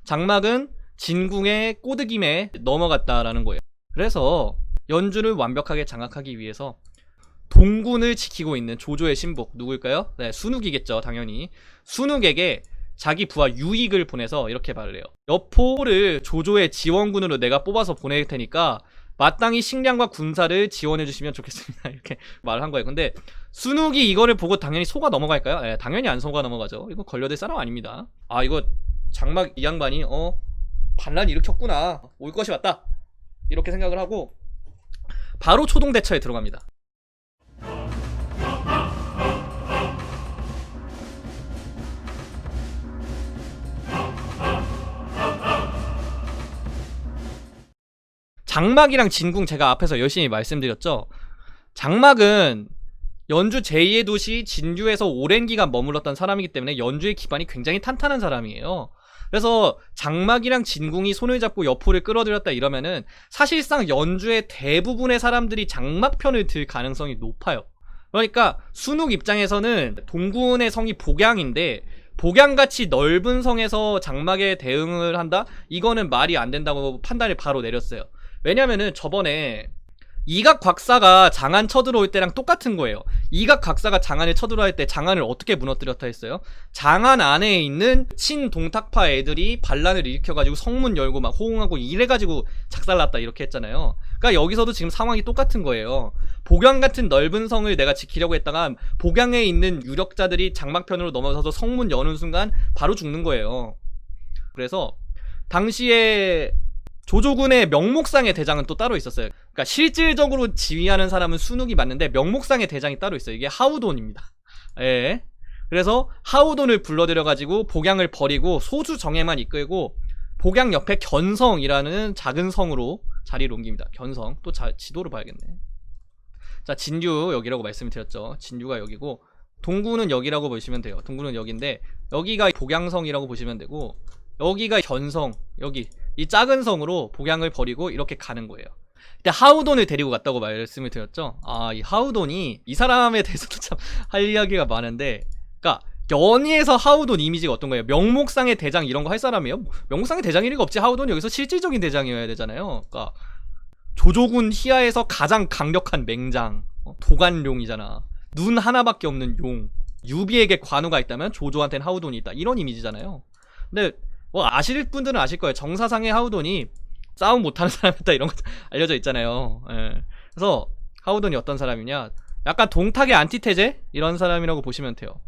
장막은 진궁의 꼬드김에 넘어갔다라는 거예요. 그래서 연주를 완벽하게 장악하기 위해서 동군을 지키고 있는 조조의 신복 누구일까요? 네, 순욱이겠죠, 당연히. 순욱에게 자기 부하 유익을 보내서 이렇게 말을 해요. 여포를 조조의 지원군으로 내가 뽑아서 보낼 테니까 마땅히 식량과 군사를 지원해 주시면 좋겠습니다. 이렇게 말을 한 거예요. 근데 순욱이 이거를 보고 당연히 속아 넘어갈까요? 네, 당연히 안 속아 넘어가죠. 이거 걸려들 사람 아닙니다. 아, 이거 장막 이 양반이 반란 일으켰구나, 올 것이 맞다, 이렇게 생각을 하고 바로 초동 대처에 들어갑니다. 장막이랑 진궁 제가 앞에서 열심히 말씀드렸죠. 장막은 연주 제2의 도시 진주에서 오랜 기간 머물렀던 사람이기 때문에 연주의 기반이 굉장히 탄탄한 사람이에요. 그래서 장막이랑 진궁이 손을 잡고 여포를 끌어들였다 이러면은 사실상 연주의 대부분의 사람들이 장막 편을 들 가능성이 높아요. 그러니까 순욱 입장에서는 동군의 성이 복양인데 복양같이 넓은 성에서 장막에 대응을 한다? 이거는 말이 안 된다고 판단을 바로 내렸어요. 왜냐면은 저번에 이각 곽사가 장안 쳐들어올 때랑 똑같은 거예요. 이각 곽사가 장안을 쳐들어올 때 장안을 어떻게 무너뜨렸다 했어요? 장안 안에 있는 친동탁파 애들이 반란을 일으켜가지고 성문 열고 막 호응하고 이래가지고 작살났다 이렇게 했잖아요. 그러니까 여기서도 지금 상황이 똑같은 거예요. 복양 같은 넓은 성을 내가 지키려고 했다가 복양에 있는 유력자들이 장막편으로 넘어서서 성문 여는 순간 바로 죽는 거예요. 그래서 당시에 조조군의 명목상의 대장은 또 따로 있었어요. 그러니까 실질적으로 지휘하는 사람은 순욱이 맞는데 명목상의 대장이 따로 있어요. 이게 하우돈입니다. 예. 그래서 하우돈을 불러들여가지고 복양을 버리고 소수 정예만 이끌고 복양 옆에 견성이라는 작은 성으로 자리를 옮깁니다. 견성. 또 지도를 봐야겠네. 자, 진주 여기라고 말씀을 드렸죠. 진주가 여기고 동구는 여기라고 보시면 돼요. 동구는 여기인데 여기가 복양성이라고 보시면 되고 여기가 견성, 여기 이 작은 성으로 복양을 버리고 이렇게 가는 거예요. 근데 하우돈을 데리고 갔다고 말씀을 드렸죠. 아, 이 하우돈이 이 사람에 대해서도 참 할 이야기가 많은데, 그러니까 연희에서 하우돈 이미지가 어떤 거예요? 명목상의 대장 이런 거 할 사람이에요? 명목상의 대장일 리가 없지. 하우돈 여기서 실질적인 대장이어야 되잖아요. 그러니까 조조군 희하에서 가장 강력한 맹장, 도관룡이잖아. 눈 하나밖에 없는 용. 유비에게 관우가 있다면 조조한테는 하우돈이 있다, 이런 이미지잖아요. 근데 뭐 아실 분들은 아실 거예요. 정사상의 하우돈이 싸움 못하는 사람이었다 이런 거 알려져 있잖아요. 예. 그래서 하우돈이 어떤 사람이냐, 약간 동탁의 안티테제 이런 사람이라고 보시면 돼요.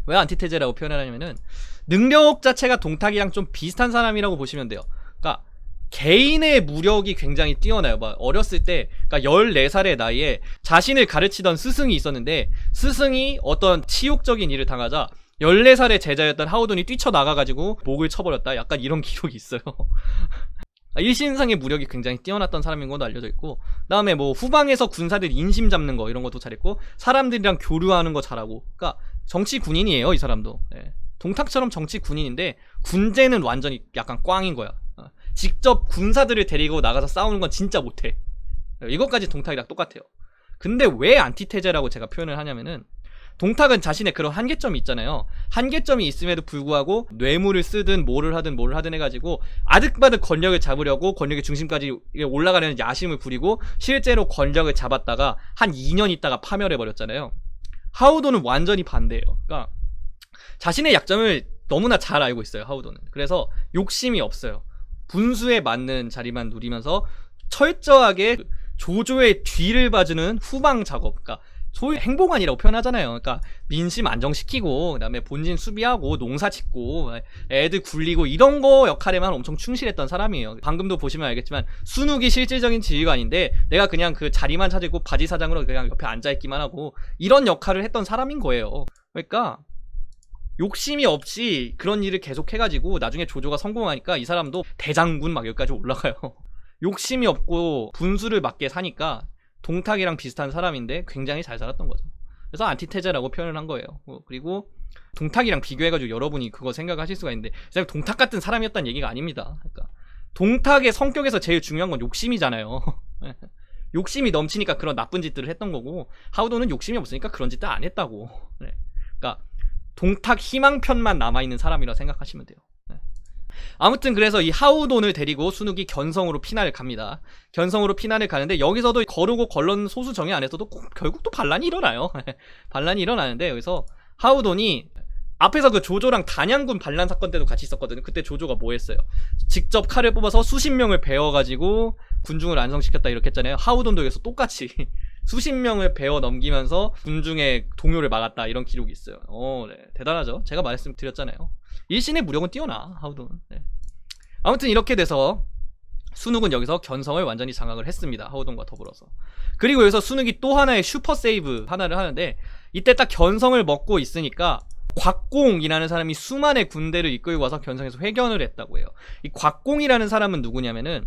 왜 안티테제라고 표현을 하냐면은 능력 자체가 동탁이랑 좀 비슷한 사람이라고 보시면 돼요. 그러니까 개인의 무력이 굉장히 뛰어나요. 막 어렸을 때, 그러니까 14살의 나이에 자신을 가르치던 스승이 있었는데 스승이 어떤 치욕적인 일을 당하자 14살의 제자였던 하우돈이 뛰쳐나가가지고 목을 쳐버렸다, 약간 이런 기록이 있어요. 일신상의 무력이 굉장히 뛰어났던 사람인 것도 알려져 있고, 그 다음에 뭐 후방에서 군사들 인심 잡는 거 이런 것도 잘했고, 사람들이랑 교류하는 거 잘하고, 그러니까 정치 군인이에요 이 사람도. 예. 동탁처럼 정치 군인인데 군제는 완전히 약간 꽝인 거야. 직접 군사들을 데리고 나가서 싸우는 건 진짜 못해. 이것까지 동탁이랑 똑같아요. 근데 왜 안티테제라고 제가 표현을 하냐면은 동탁은 자신의 그런 한계점이 있잖아요. 한계점이 있음에도 불구하고 뇌물을 쓰든 뭐를 하든 해가지고 아득바득 권력을 잡으려고 권력의 중심까지 올라가려는 야심을 부리고 실제로 권력을 잡았다가 한 2년 있다가 파멸해버렸잖아요. 하우돈은 완전히 반대예요. 그러니까 자신의 약점을 너무나 잘 알고 있어요, 하우돈은. 그래서 욕심이 없어요. 분수에 맞는 자리만 누리면서 철저하게 조조의 뒤를 봐주는 후방 작업, 그러니까 소위 행보관이라고 표현하잖아요. 그러니까 민심 안정시키고, 그 다음에 본진 수비하고, 농사 짓고, 애들 굴리고, 이런 거 역할에만 엄청 충실했던 사람이에요. 방금도 보시면 알겠지만 순욱이 실질적인 지휘관인데 내가 그냥 그 자리만 차지고 바지 사장으로 그냥 옆에 앉아있기만 하고, 이런 역할을 했던 사람인 거예요. 그러니까 욕심이 없이 그런 일을 계속 해가지고 나중에 조조가 성공하니까 이 사람도 대장군 막 여기까지 올라가요. 욕심이 없고 분수를 맞게 사니까 동탁이랑 비슷한 사람인데 굉장히 잘 살았던 거죠. 그래서 안티테제라고 표현을 한 거예요. 그리고 동탁이랑 비교해가지고 여러분이 그거 생각하실 수가 있는데 동탁 같은 사람이었다는 얘기가 아닙니다. 그러니까 동탁의 성격에서 제일 중요한 건 욕심이잖아요. 욕심이 넘치니까 그런 나쁜 짓들을 했던 거고, 하우돈은 욕심이 없으니까 그런 짓들 안 했다고. 그러니까 동탁 희망편만 남아있는 사람이라 생각하시면 돼요. 아무튼 그래서 이 하우돈을 데리고 순욱이 견성으로 피난을 갑니다. 견성으로 피난을 가는데 여기서도 거르고 걸런 소수 정예 안에서도 결국 또 반란이 일어나요. 반란이 일어나는데 여기서 하우돈이 앞에서 그 조조랑 단양군 반란 사건 때도 같이 있었거든요. 그때 조조가 뭐 했어요? 직접 칼을 뽑아서 수십 명을 베어가지고 군중을 안성시켰다 이렇게 했잖아요. 하우돈도 여기서 똑같이 수십 명을 베어 넘기면서 군중의 동요를 막았다 이런 기록이 있어요. 네. 대단하죠. 제가 말씀드렸잖아요. 일신의 무력은 뛰어나 하우돈. 네. 아무튼 이렇게 돼서 순욱은 여기서 견성을 완전히 장악을 했습니다. 하우돈과 더불어서. 그리고 여기서 순욱이 또 하나의 슈퍼 세이브 하나를 하는데 이때 딱 견성을 먹고 있으니까 곽공이라는 사람이 수만의 군대를 이끌고 와서 견성에서 회견을 했다고 해요. 이 곽공이라는 사람은 누구냐면은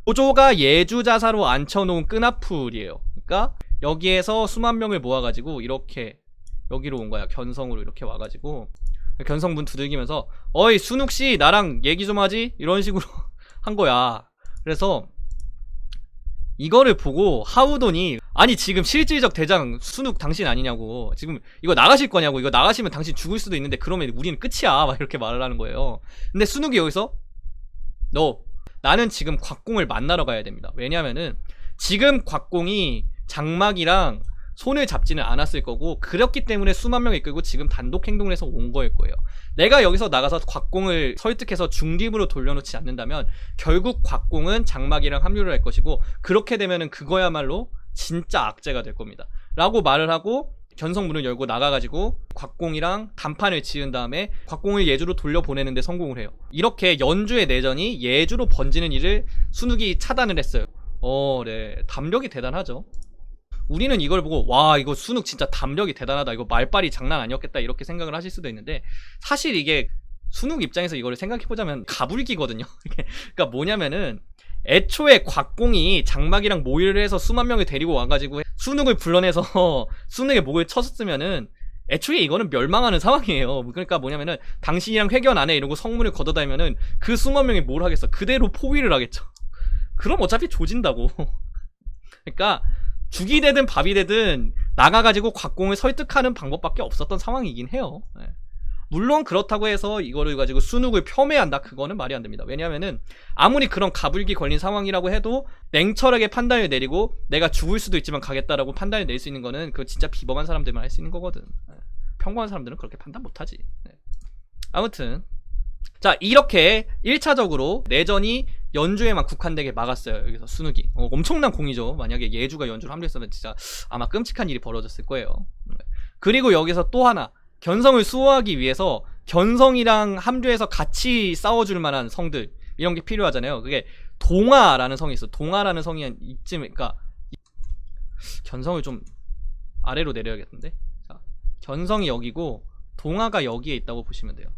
조조가 예주자사로 앉혀놓은 끈앞풀이에요. 그러니까 여기에서 수만 명을 모아가지고 이렇게 여기로 온 거야. 견성으로 이렇게 와가지고 견성문 두들기면서 어이 순욱씨 나랑 얘기 좀 하지? 이런 식으로 한 거야. 그래서 이거를 보고 하우돈이 아니 지금 실질적 대장 순욱 당신 아니냐고, 지금 이거 나가실 거냐고, 이거 나가시면 당신 죽을 수도 있는데 그러면 우리는 끝이야 막 이렇게 말을 하는 거예요. 근데 순욱이 여기서 나는 지금 곽공을 만나러 가야 됩니다. 왜냐면은 지금 곽공이 장막이랑 손을 잡지는 않았을 거고 그렇기 때문에 수만 명을 이끌고 지금 단독 행동을 해서 온 거일 거예요. 내가 여기서 나가서 곽공을 설득해서 중립으로 돌려놓지 않는다면 결국 곽공은 장막이랑 합류를 할 것이고 그렇게 되면은 그거야말로 진짜 악재가 될 겁니다 라고 말을 하고 견성문을 열고 나가가지고 곽공이랑 단판을 지은 다음에 곽공을 예주로 돌려보내는데 성공을 해요. 이렇게 연주의 내전이 예주로 번지는 일을 순욱이 차단을 했어요. 네. 담력이 대단하죠. 우리는 이걸 보고 와 이거 순욱 진짜 담력이 대단하다, 이거 말빨이 장난 아니었겠다 이렇게 생각을 하실 수도 있는데 사실 이게 순욱 입장에서 이거를 생각해보자면 가불기거든요. 그러니까 뭐냐면은 애초에 곽공이 장막이랑 모의를 해서 수만 명을 데리고 와가지고 순욱을 불러내서 순욱의 목을 쳤었으면은 애초에 이거는 멸망하는 상황이에요. 그러니까 뭐냐면은 당신이랑 회견 안 해 이러고 성문을 걷어다니면은 그 수만 명이 뭘 하겠어? 그대로 포위를 하겠죠. 그럼 어차피 조진다고. 그러니까 죽이 되든 밥이 되든 나가가지고 곽공을 설득하는 방법밖에 없었던 상황이긴 해요. 네. 물론 그렇다고 해서 이거를 가지고 순욱을 폄훼한다, 그거는 말이 안 됩니다. 왜냐면은 아무리 그런 가불기 걸린 상황이라고 해도 냉철하게 판단을 내리고 내가 죽을 수도 있지만 가겠다라고 판단을 낼 수 있는 거는 그거 진짜 비범한 사람들만 할 수 있는 거거든. 네. 평범한 사람들은 그렇게 판단 못하지. 네. 아무튼 자 이렇게 1차적으로 내전이 연주에만 국한되게 막았어요. 여기서 순욱이 엄청난 공이죠. 만약에 예주가 연주를 합류했으면 진짜 아마 끔찍한 일이 벌어졌을 거예요. 그리고 여기서 또 하나 견성을 수호하기 위해서 견성이랑 합류해서 같이 싸워줄 만한 성들 이런 게 필요하잖아요. 그게 동아라는 성이 있어. 동아라는 성이 한 이쯤, 그러니까 견성을 좀 아래로 내려야겠는데. 자, 견성이 여기고 동아가 여기에 있다고 보시면 돼요.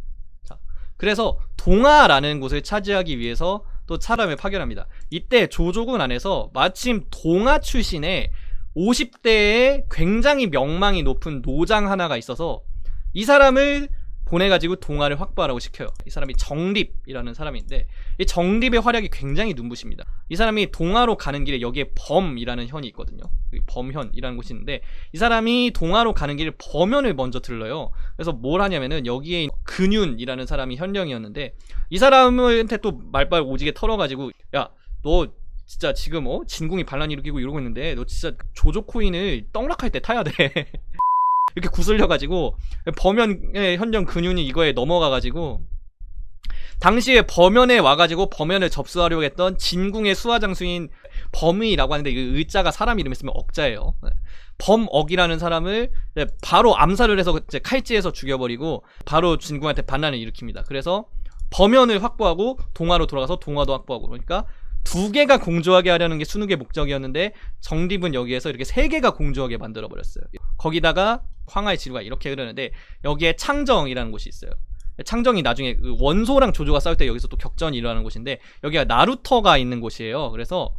자, 그래서 동아라는 곳을 차지하기 위해서 또 사람을 파견합니다. 이때 조조군 안에서 마침 동아 출신의 50대의 굉장히 명망이 높은 노장 하나가 있어서 이 사람을 보내가지고 동아를 확보하라고 시켜요. 이 사람이 정립이라는 사람인데 이 정립의 활약이 굉장히 눈부십니다. 이 사람이 동아로 가는 길에 여기에 범이라는 현이 있거든요. 범현이라는 곳이 있는데 이 사람이 동아로 가는 길에 범현을 먼저 들러요. 그래서 뭘 하냐면은 여기에 근윤이라는 사람이 현령이었는데 이 사람한테 또 말빨 오지게 털어가지고 야 너 진짜 지금 진궁이 반란 일으키고 이러고 있는데 너 진짜 조조 코인을 떡락할 때 타야 돼. 이렇게 구슬려가지고 범현의 현령 근윤이 이거에 넘어가가지고 당시에 범현에 와가지고 범현을 접수하려고 했던 진궁의 수하장수인 범의라고 하는데 이 의자가 사람 이름에 쓰면 억자예요. 범억이라는 사람을 바로 암살을 해서 칼찌에서 죽여버리고 바로 진궁한테 반란을 일으킵니다. 그래서 범현을 확보하고 동아로 돌아가서 동아도 확보하고, 그러니까 두 개가 공조하게 하려는 게 순욱의 목적이었는데 정립은 여기에서 이렇게 세 개가 공조하게 만들어버렸어요. 거기다가 황하의 지루가 이렇게 흐르는데 여기에 창정이라는 곳이 있어요. 창정이 나중에 원소랑 조조가 싸울 때 여기서 또 격전이 일어나는 곳인데 여기가 나루터가 있는 곳이에요. 그래서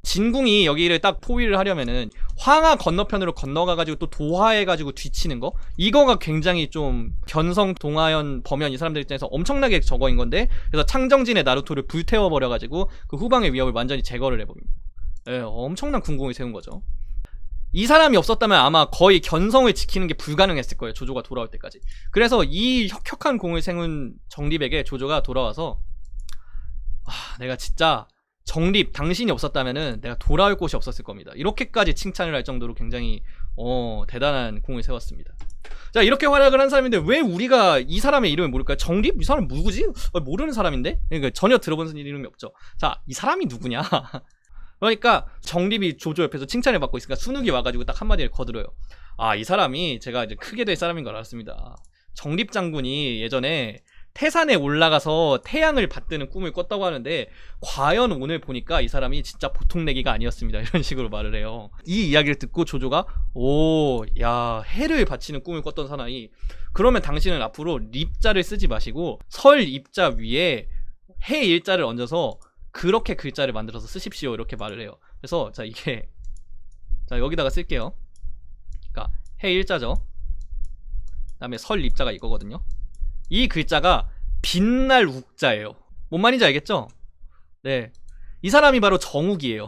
진궁이 여기를 딱 포위를 하려면은 황하 건너편으로 건너가가지고 또 도하해가지고 뒤치는 거, 이거가 굉장히 좀 견성, 동하현, 범현 이 사람들 입장에서 엄청나게 저거인 건데, 그래서 창정진의 나루토를 불태워버려가지고 그 후방의 위협을 완전히 제거를 해버립니다. 예, 엄청난 군공을 세운 거죠. 이 사람이 없었다면 아마 거의 견성을 지키는 게 불가능했을 거예요. 조조가 돌아올 때까지. 그래서 이 혁혁한 공을 세운 정립에게 조조가 돌아와서 내가 진짜 정립 당신이 없었다면은 내가 돌아올 곳이 없었을 겁니다. 이렇게까지 칭찬을 할 정도로 굉장히 대단한 공을 세웠습니다. 자, 이렇게 활약을 한 사람인데 왜 우리가 이 사람의 이름을 모를까요? 정립? 이 사람 누구지? 모르는 사람인데? 그러니까 전혀 들어본 이름이 없죠. 자, 이 사람이 누구냐? 그러니까 정립이 조조 옆에서 칭찬을 받고 있으니까 순욱이 와가지고 딱 한마디를 거들어요. 아, 이 사람이 제가 이제 크게 될 사람인 걸 알았습니다. 정립 장군이 예전에 태산에 올라가서 태양을 받드는 꿈을 꿨다고 하는데 과연 오늘 보니까 이 사람이 진짜 보통 내기가 아니었습니다. 이런 식으로 말을 해요. 이 이야기를 듣고 조조가 야, 해를 바치는 꿈을 꿨던 사나이, 그러면 당신은 앞으로 립자를 쓰지 마시고 설 입자 위에 해 일자를 얹어서 그렇게 글자를 만들어서 쓰십시오. 이렇게 말을 해요. 그래서 자, 이게 자, 여기다가 쓸게요. 그러니까 해 일자죠. 그다음에 설 입자가 이거거든요. 이 글자가 빛날 욱자예요. 뭔 말인지 알겠죠? 네, 이 사람이 바로 정욱이에요.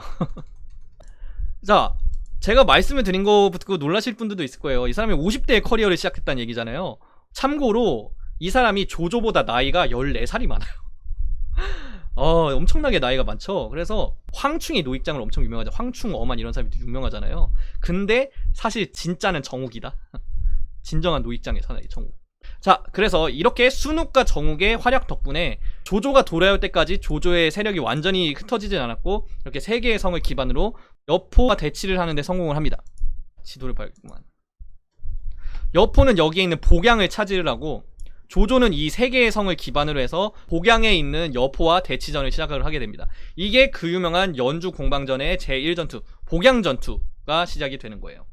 자, 제가 말씀을 드린 거 듣고 놀라실 분들도 있을 거예요. 이 사람이 50대에 커리어를 시작했다는 얘기잖아요. 참고로 이 사람이 조조보다 나이가 14살이 많아요. 엄청나게 나이가 많죠. 그래서 황충이 노익장으로 엄청 유명하죠. 황충, 어만 이런 사람이 유명하잖아요. 근데 사실 진짜는 정욱이다. 진정한 노익장의 사나이 정욱. 자, 그래서 이렇게 순욱과 정욱의 활약 덕분에 조조가 돌아올 때까지 조조의 세력이 완전히 흩어지진 않았고 이렇게 세 개의 성을 기반으로 여포와 대치를 하는데 성공을 합니다. 지도를 봐야겠구만. 여포는 여기에 있는 복양을 차지를 하고 조조는 이 세 개의 성을 기반으로 해서 복양에 있는 여포와 대치전을 시작을 하게 됩니다. 이게 그 유명한 연주 공방전의 제1전투 복양전투가 시작이 되는 거예요.